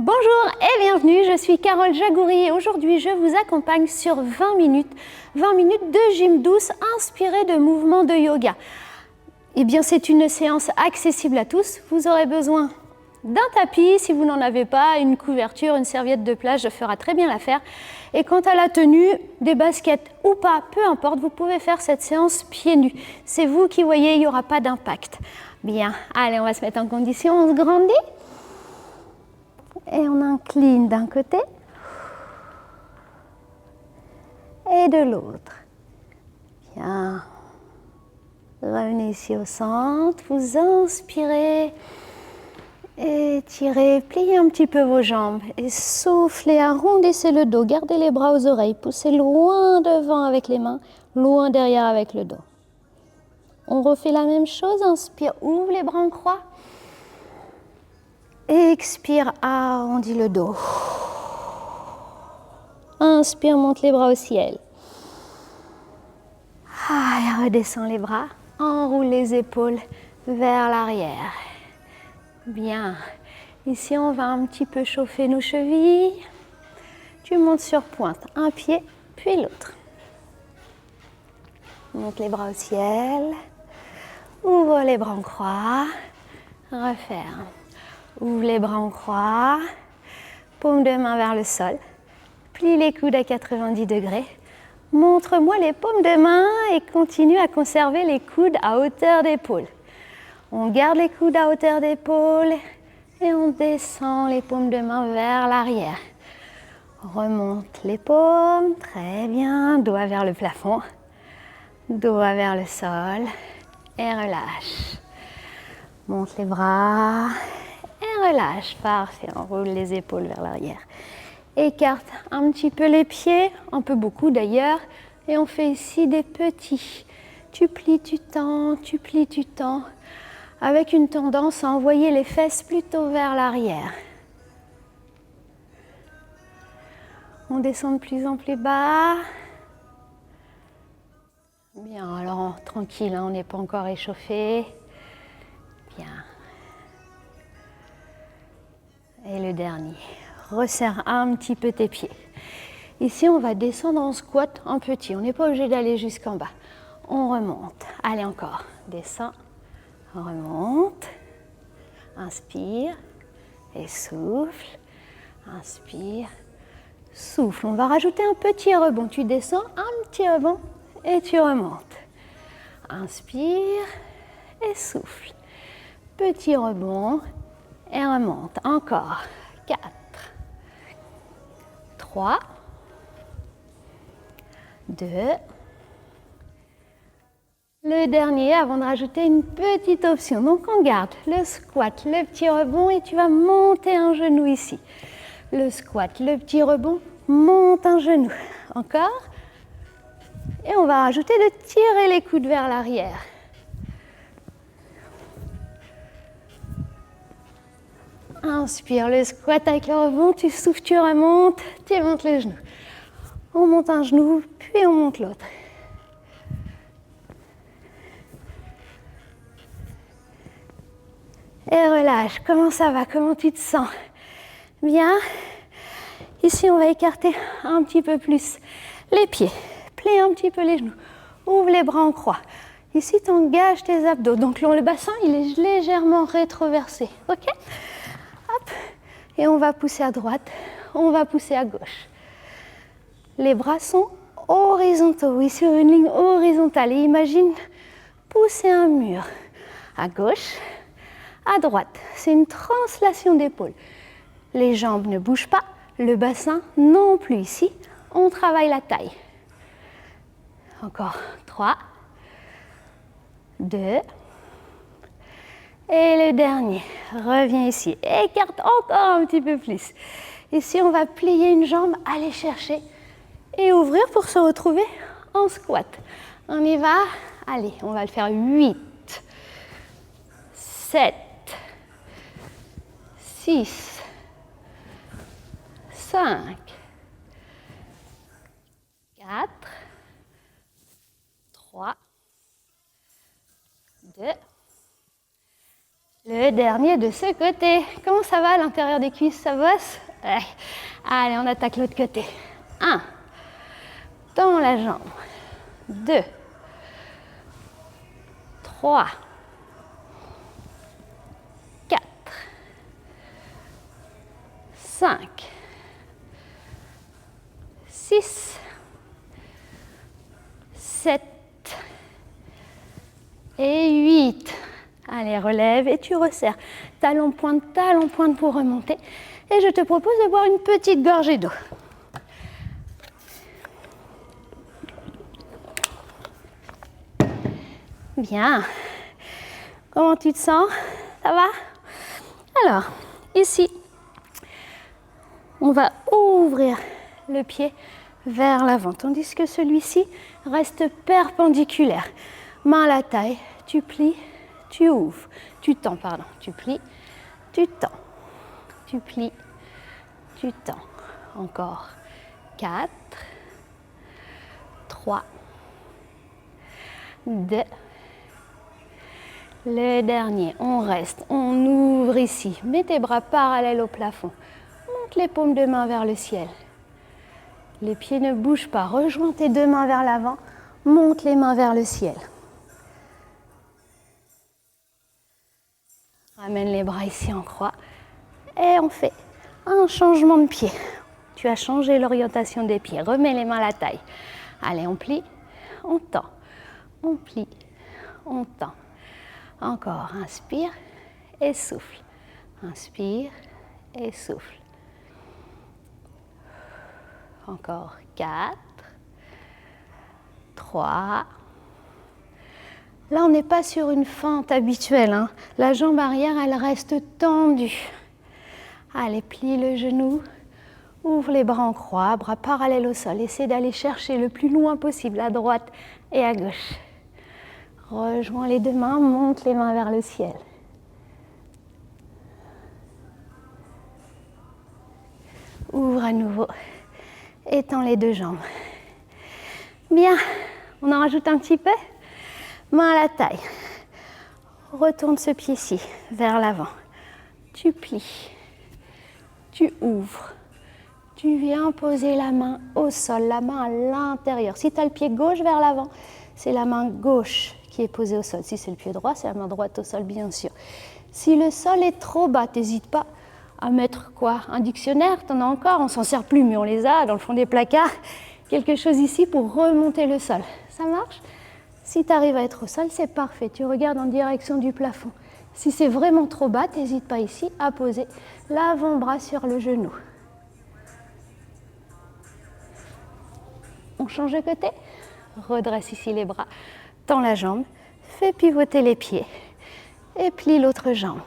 Bonjour et bienvenue, je suis Carole Jagoury et aujourd'hui je vous accompagne sur 20 minutes de gym douce inspirée de mouvements de yoga. Eh bien c'est une séance accessible à tous, vous aurez besoin d'un tapis, si vous n'en avez pas, une couverture, une serviette de plage fera très bien l'affaire. Et quant à la tenue, des baskets ou pas, peu importe, vous pouvez faire cette séance pieds nus. C'est vous qui voyez, il n'y aura pas d'impact. Bien, allez on va se mettre en condition, on se grandit. Et on incline d'un côté et de l'autre. Bien. Revenez ici au centre, vous inspirez, étirez, pliez un petit peu vos jambes et soufflez, arrondissez le dos, gardez les bras aux oreilles, poussez loin devant avec les mains, loin derrière avec le dos. On refait la même chose, inspire, ouvre les bras en croix. Expire, arrondis le dos. Inspire, monte les bras au ciel. Et redescends les bras, enroule les épaules vers l'arrière. Bien. Ici, on va un petit peu chauffer nos chevilles. Tu montes sur pointe, un pied, puis l'autre. Monte les bras au ciel. Ouvre les bras en croix. Refaire. Ouvre les bras en croix, paume de main vers le sol, plie les coudes à 90 degrés, montre-moi les paumes de main et continue à conserver les coudes à hauteur d'épaule. On garde les coudes à hauteur d'épaule et on descend les paumes de main vers l'arrière. Remonte les paumes, très bien, doigt vers le plafond, doigt vers le sol et relâche. Monte les bras. Et relâche, parfait, on roule les épaules vers l'arrière. Écarte un petit peu les pieds, un peu beaucoup d'ailleurs, et on fait ici des petits. Tu plies, tu tends, avec une tendance à envoyer les fesses plutôt vers l'arrière. On descend de plus en plus bas. Bien, alors tranquille, on n'est pas encore échauffé. Bien. Et le dernier, resserre un petit peu tes pieds. Ici, on va descendre en squat en petit. On n'est pas obligé d'aller jusqu'en bas. On remonte. Allez, encore. Descends, remonte. Inspire et souffle. Inspire, souffle. On va rajouter un petit rebond. Tu descends, un petit rebond et tu remontes. Inspire et souffle. Petit rebond. Et remonte. Encore. 4, 3, 2. Le dernier avant de rajouter une petite option. Donc on garde le squat, le petit rebond et tu vas monter un genou ici. Le squat, le petit rebond, monte un genou. Encore. Et on va rajouter de tirer les coudes vers l'arrière. Inspire, le squat avec le rebond, tu souffles, tu remontes, tu montes les genoux. On monte un genou, puis on monte l'autre. Et relâche, comment ça va, comment tu te sens? Bien. Ici, on va écarter un petit peu plus les pieds, plie un petit peu les genoux, ouvre les bras en croix. Ici, tu engages tes abdos, donc le bassin, il est légèrement rétroversé, ok? Hop. Et on va pousser à droite, on va pousser à gauche. Les bras sont horizontaux, oui, sur une ligne horizontale. Et imagine pousser un mur à gauche, à droite. C'est une translation d'épaule. Les jambes ne bougent pas, le bassin non plus. Ici, on travaille la taille. Encore 3, 2, et le dernier. Reviens ici, écarte encore un petit peu plus. Ici, on va plier une jambe, aller chercher et ouvrir pour se retrouver en squat. On y va. Allez, on va le faire 8, 7, 6, 5, 4, 3, 2, Le dernier de ce côté. Comment ça va à l'intérieur des cuisses? Ça bosse? Ouais. Allez, on attaque l'autre côté. 1. Tends la jambe. 2. 3. 4. 5. 6. 7. Et 8. Allez, relève et tu resserres. Talon pointe pour remonter. Et je te propose de boire une petite gorgée d'eau. Bien. Comment tu te sens? Ça va? Alors, ici, on va ouvrir le pied vers l'avant, tandis que celui-ci reste perpendiculaire. Main à la taille, tu plies, tu ouvres, tu tends, pardon, tu plies, tu tends, tu plies, tu tends. Encore 4, 3, 2, le dernier, on reste, on ouvre ici, mets tes bras parallèles au plafond, monte les paumes de main vers le ciel. Les pieds ne bougent pas, rejoins tes deux mains vers l'avant, monte les mains vers le ciel. Ramène les bras ici en croix et on fait un changement de pied. Tu as changé l'orientation des pieds, remets les mains à la taille. Allez, on plie, on tend, on plie, on tend. Encore, inspire et souffle. Inspire et souffle. Encore 4, 3. Là, on n'est pas sur une fente habituelle, hein. La jambe arrière, elle reste tendue. Allez, plie le genou, ouvre les bras en croix, bras parallèles au sol. Essaie d'aller chercher le plus loin possible, à droite et à gauche. Rejoins les deux mains, monte les mains vers le ciel. Ouvre à nouveau, étends les deux jambes. Bien, on en rajoute un petit peu. Main à la taille. Retourne ce pied-ci vers l'avant. Tu plies. Tu ouvres. Tu viens poser la main au sol, la main à l'intérieur. Si tu as le pied gauche vers l'avant, c'est la main gauche qui est posée au sol. Si c'est le pied droit, c'est la main droite au sol, bien sûr. Si le sol est trop bas, n'hésite pas à mettre quoi? Un dictionnaire, tu en as encore, on s'en sert plus, mais on les a dans le fond des placards. Quelque chose ici pour remonter le sol. Ça marche? Si tu arrives à être au sol, c'est parfait. Tu regardes en direction du plafond. Si c'est vraiment trop bas, n'hésite pas ici à poser l'avant-bras sur le genou. On change de côté. Redresse ici les bras. Tends la jambe. Fais pivoter les pieds. Et plie l'autre jambe.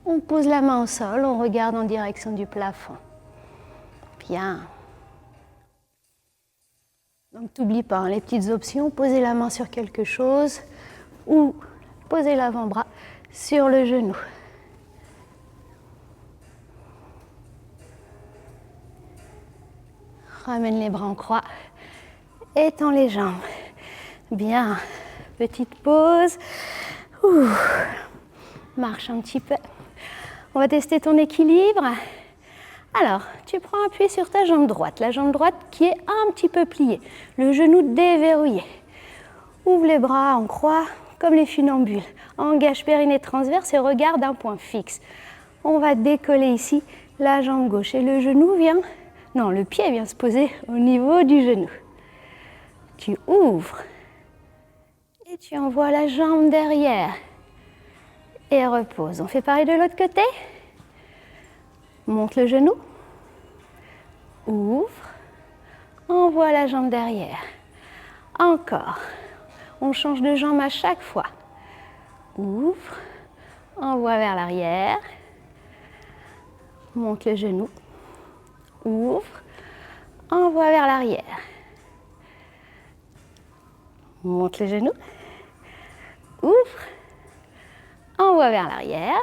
On pose la main au sol. On regarde en direction du plafond. Bien. Donc, n'oublie pas, hein, les petites options, poser la main sur quelque chose ou poser l'avant-bras sur le genou. Ramène les bras en croix, étends les jambes. Bien, petite pause. Ouh. Marche un petit peu. On va tester ton équilibre. Alors, tu prends appui sur ta jambe droite, la jambe droite qui est un petit peu pliée, le genou déverrouillé. Ouvre les bras en croix, comme les funambules. Engage périnée transverse et regarde un point fixe. On va décoller ici la jambe gauche et le genou vient, non, le pied vient se poser au niveau du genou. Tu ouvres et tu envoies la jambe derrière et repose. On fait pareil de l'autre côté. Monte le genou, ouvre, envoie la jambe derrière. Encore, on change de jambe à chaque fois. Ouvre, envoie vers l'arrière, monte le genou, ouvre, envoie vers l'arrière. Monte le genou, ouvre, envoie vers l'arrière.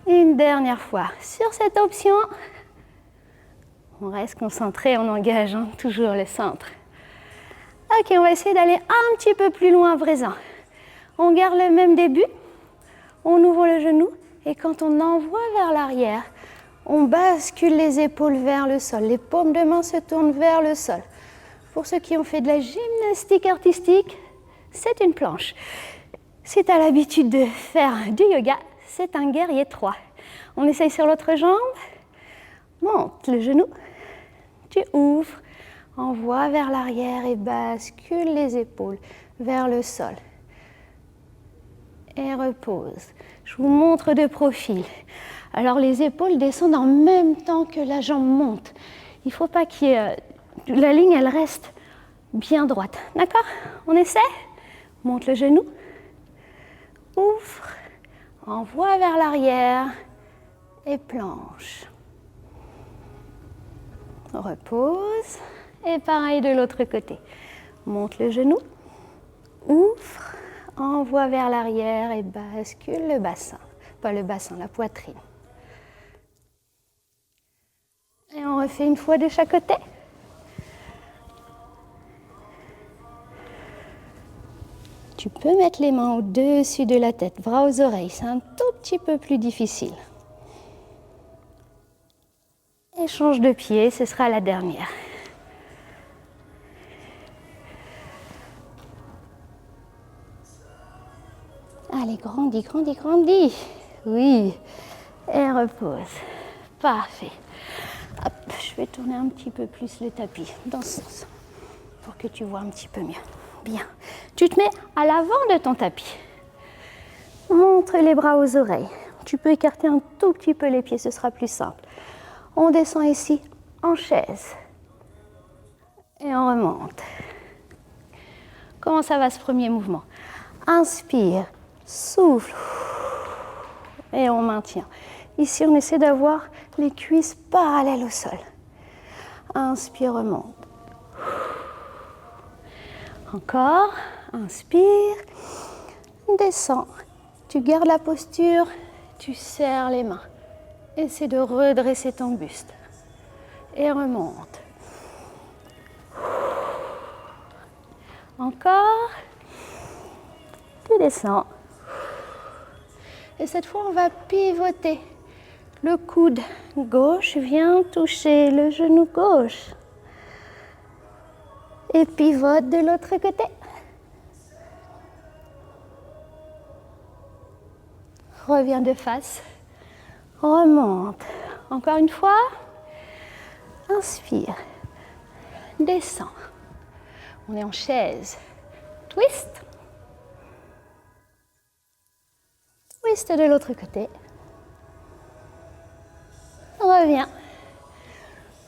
Une dernière fois sur cette option. On reste concentré, on engage toujours le centre. Ok, on va essayer d'aller un petit peu plus loin à présent. On garde le même début. On ouvre le genou et quand on envoie vers l'arrière, on bascule les épaules vers le sol. Les paumes de main se tournent vers le sol. Pour ceux qui ont fait de la gymnastique artistique, c'est une planche. Si tu as l'habitude de faire du yoga, c'est un guerrier 3. On essaye sur l'autre jambe. Monte le genou. Tu ouvres, envoie vers l'arrière et bascule les épaules vers le sol. Et repose. Je vous montre de profil. Alors les épaules descendent en même temps que la jambe monte. Il ne faut pas qu'il y ait... la ligne, elle reste bien droite. D'accord? On essaie? Monte le genou. Ouvre. Envoie vers l'arrière. Et planche. Repose. Et pareil de l'autre côté. Monte le genou. Ouvre. Envoie vers l'arrière et bascule le bassin. Pas le bassin, la poitrine. Et on refait une fois de chaque côté. Tu peux mettre les mains au-dessus de la tête, bras aux oreilles. C'est un tout petit peu plus difficile. Et change de pied, ce sera la dernière. Allez, grandis, grandis, grandis. Oui. Et repose. Parfait. Hop, je vais tourner un petit peu plus le tapis dans ce sens pour que tu vois un petit peu mieux. Bien. Tu te mets à l'avant de ton tapis. Montre les bras aux oreilles. Tu peux écarter un tout petit peu les pieds, ce sera plus simple. On descend ici en chaise. Et on remonte. Comment ça va ce premier mouvement? Inspire, souffle. Et on maintient. Ici, on essaie d'avoir les cuisses parallèles au sol. Inspire, remonte. Encore. Inspire. Descends. Tu gardes la posture. Tu serres les mains. Essaie de redresser ton buste. Et remonte. Encore. Tu descends. Et cette fois, on va pivoter. Le coude gauche vient toucher le genou gauche. Et pivote de l'autre côté. Reviens de face. Remonte. Encore une fois. Inspire. Descends. On est en chaise. Twist. Twist de l'autre côté. Reviens.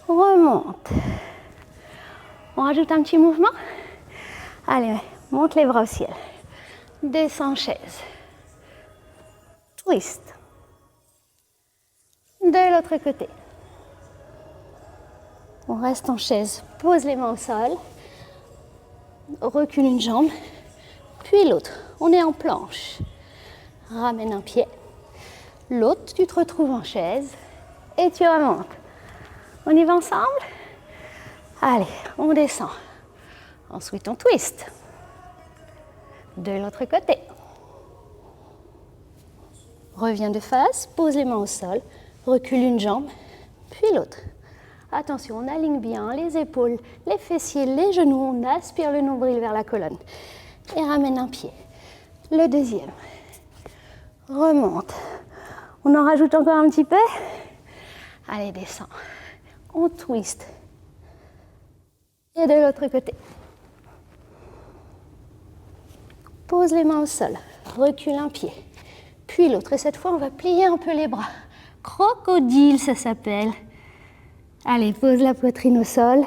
Remonte. On rajoute un petit mouvement. Allez, monte les bras au ciel. Descends en chaise. Twist. De l'autre côté. On reste en chaise. Pose les mains au sol. Recule une jambe. Puis l'autre. On est en planche. Ramène un pied. L'autre, tu te retrouves en chaise. Et tu remontes. On y va ensemble? Allez, on descend. Ensuite, on twist. De l'autre côté. Reviens de face, pose les mains au sol, recule une jambe, puis l'autre. Attention, on aligne bien les épaules, les fessiers, les genoux. On aspire le nombril vers la colonne. Et ramène un pied. Le deuxième. Remonte. On en rajoute encore un petit peu. Allez, descends. On twist. Et de l'autre côté. Pose les mains au sol. Recule un pied. Puis l'autre. Et cette fois, on va plier un peu les bras. Crocodile, ça s'appelle. Allez, pose la poitrine au sol.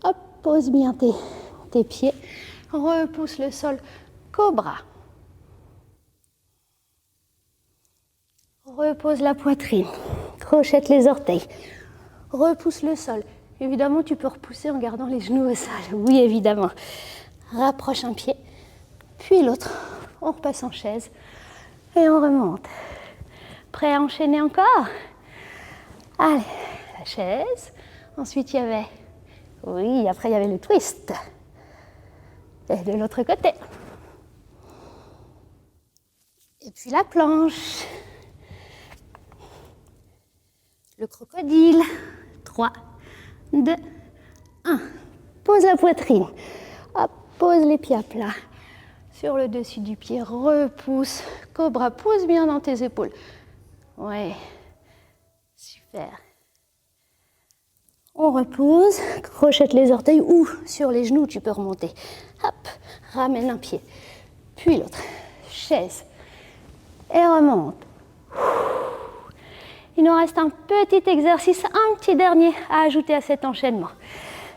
Hop, pose bien tes pieds. Repousse le sol. Cobra. Repose la poitrine. Crochette les orteils. Repousse le sol. Évidemment, tu peux repousser en gardant les genoux au sol. Oui, évidemment. Rapproche un pied. Puis l'autre. On repasse en chaise. Et on remonte. Prêt à enchaîner encore? Allez, la chaise. Ensuite, il y avait... Oui, après, il y avait le twist. Et de l'autre côté. Et puis la planche. Le crocodile. 3, 2, 1. Pose la poitrine. Hop, pose les pieds à plat. Sur le dessus du pied, repousse. Cobra, pousse bien dans tes épaules. Ouais, super. On repose, crochette les orteils ou sur les genoux, tu peux remonter. Hop, ramène un pied, puis l'autre. Chaise. Et remonte. Il nous reste un petit exercice, un petit dernier à ajouter à cet enchaînement.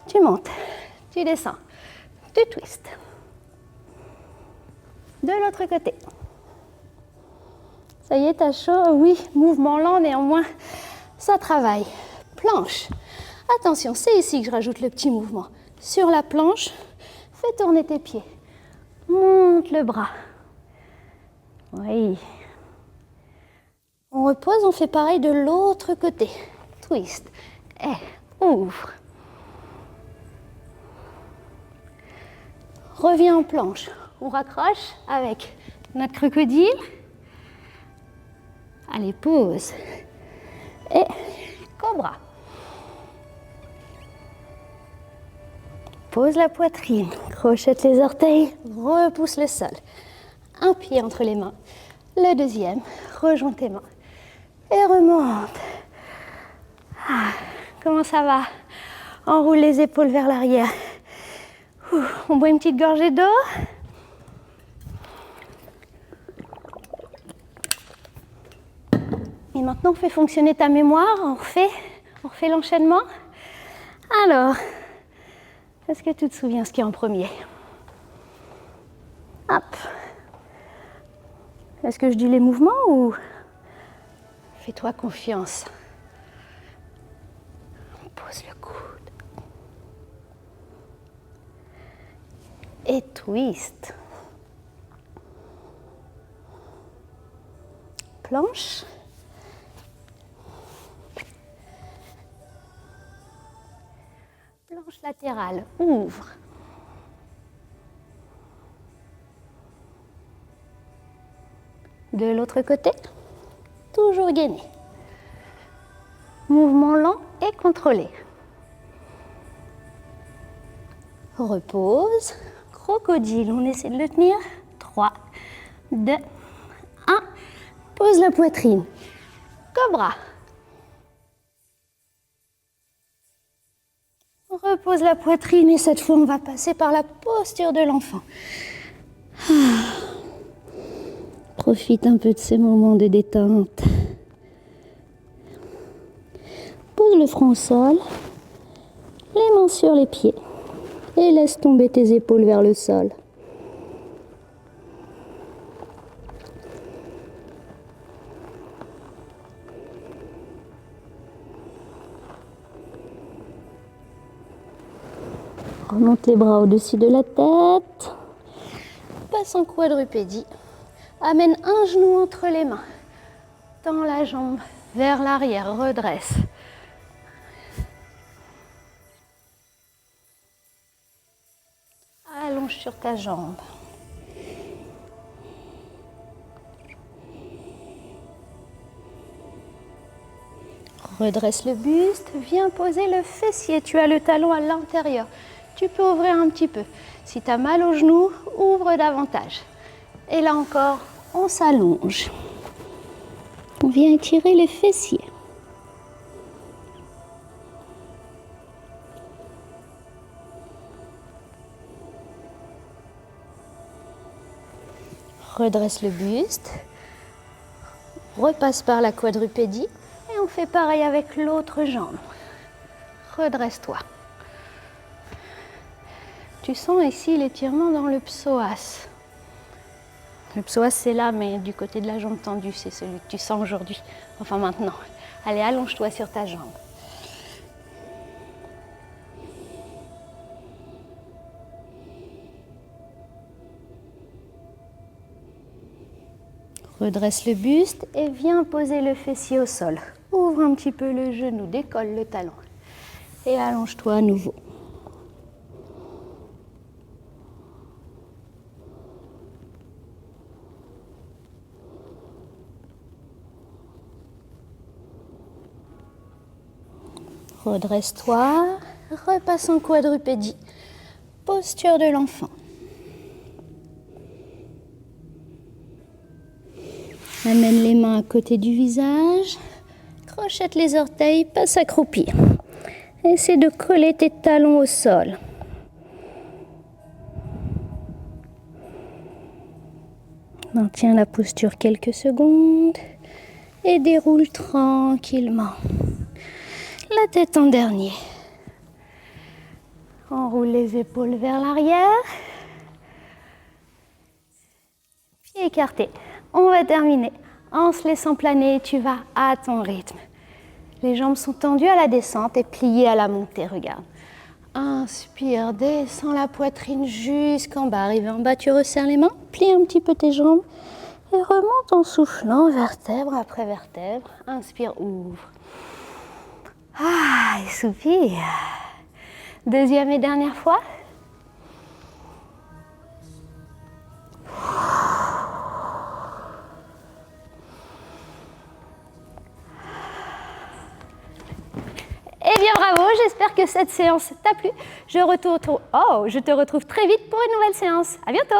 Tu montes, tu descends, tu twistes. De l'autre côté. Ça y est, t'as chaud? Oui, mouvement lent, néanmoins, ça travaille. Planche. Attention, c'est ici que je rajoute le petit mouvement. Sur la planche, fais tourner tes pieds. Monte le bras. Oui. On repose, on fait pareil de l'autre côté. Twist. Et ouvre. Reviens en planche. On raccroche avec notre crocodile. Allez, pause. Et cobra. Pose la poitrine, crochette les orteils, repousse le sol. Un pied entre les mains, le deuxième, rejoins tes mains et remonte. Ah, comment ça va? Enroule les épaules vers l'arrière. On boit une petite gorgée d'eau. Et maintenant, on fait fonctionner ta mémoire, on refait l'enchaînement. Alors, est-ce que tu te souviens ce qui est en premier? Hop. Est-ce que je dis les mouvements ou fais-toi confiance? Pose le coude. Et twist. Planche. Planche latérale, ouvre. De l'autre côté, toujours gainé. Mouvement lent et contrôlé. Repose. Crocodile, on essaie de le tenir. 3, 2, 1. Pose la poitrine. Cobra. Repose la poitrine et cette fois, on va passer par la posture de l'enfant. Profite un peu de ces moments de détente. Pose le front au sol, les mains sur les pieds et laisse tomber tes épaules vers le sol. Remonte les bras au-dessus de la tête. Passe en quadrupédie. Amène un genou entre les mains. Tends la jambe vers l'arrière, redresse. Allonge sur ta jambe. Redresse le buste, viens poser le fessier. Tu as le talon à l'intérieur. Tu peux ouvrir un petit peu. Si tu as mal au genou, ouvre davantage. Et là encore, on s'allonge. On vient étirer les fessiers. Redresse le buste. Repasse par la quadrupédie. Et on fait pareil avec l'autre jambe. Redresse-toi. Tu sens ici l'étirement dans le psoas. Le psoas, c'est là, mais du côté de la jambe tendue, c'est celui que tu sens aujourd'hui. Enfin, maintenant. Allez, allonge-toi sur ta jambe. Redresse le buste et viens poser le fessier au sol. Ouvre un petit peu le genou, décolle le talon. Et allonge-toi à nouveau. Redresse-toi, repasse en quadrupédie. Posture de l'enfant. Amène les mains à côté du visage, crochette les orteils, passe accroupi. Essaie de coller tes talons au sol. Maintiens la posture quelques secondes et déroule tranquillement. La tête en dernier. Enroule les épaules vers l'arrière. Pieds écartés. On va terminer en se laissant planer. Tu vas à ton rythme. Les jambes sont tendues à la descente et pliées à la montée. Regarde. Inspire, descends la poitrine jusqu'en bas. Arrivé en bas, tu resserres les mains. Plie un petit peu tes jambes. Et remonte en soufflant, vertèbre après vertèbre. Inspire, ouvre. Et soupire. Deuxième et dernière fois. Eh bien bravo, j'espère que cette séance t'a plu. Je te retrouve très vite pour une nouvelle séance. À bientôt.